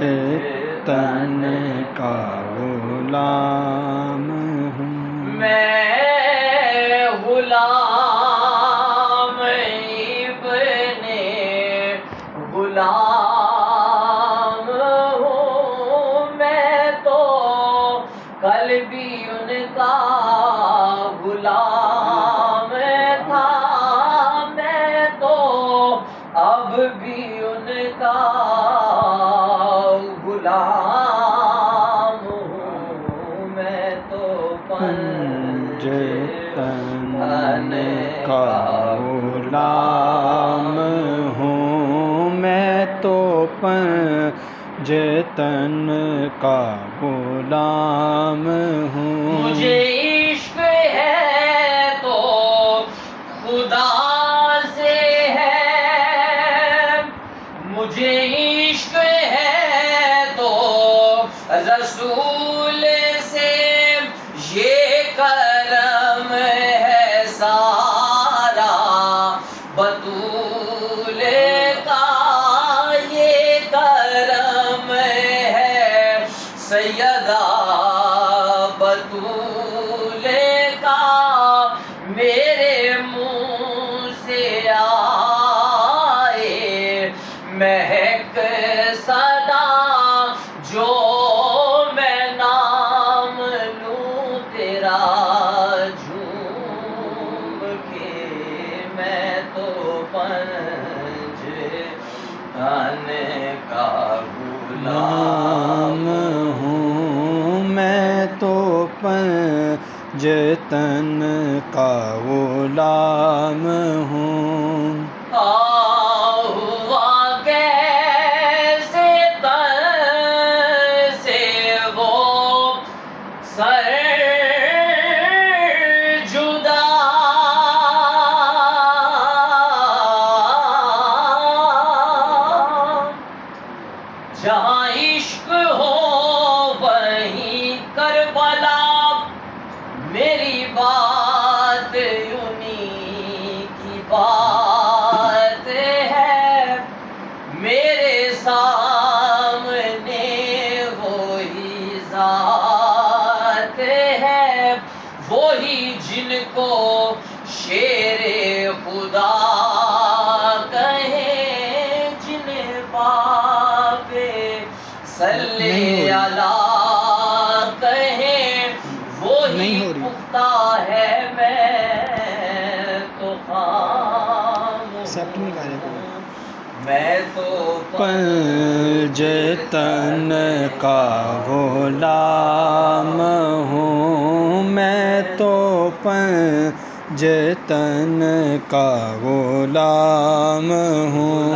جتن کا غلام ہوں، میں غلام ابن غلام ہوں، میں تو کل بھی ان کا غلام تھا، میں تو اب بھی ان کا غلام ہوں، میں تو جتن کا غلام ہوں، میں تو جتن کا غلام ہوں، مجھے عشق ہے تو خدا سے ہے، مجھے عشق ہے تو رسول سے، یہ کرم ہے سارا بطول کا، یہ کرم ہے سیدہ بطول کا، میرے منہ سے آئے مہک صدا، جو میں نام لوں تیرا جھوم کے، میں تو پنجتن کا غلام ہوں، میں تو جتن کا غلام ہوں، ہوا کیسے تن سے وہ سر جدا، جہاں عشق ہو وہیں کربلا، میری بات انہی کی بات ہے، میرے سامنے وہی ذات ہے، وہی جن کو شیر خدا کہیں، جن باپ صلی اللہ کہیں، وہی پختہ ہے، میں تو خاموش ہوں، میں تو جتن کا غلام ہوں، میں تو جتن کا غلام ہوں،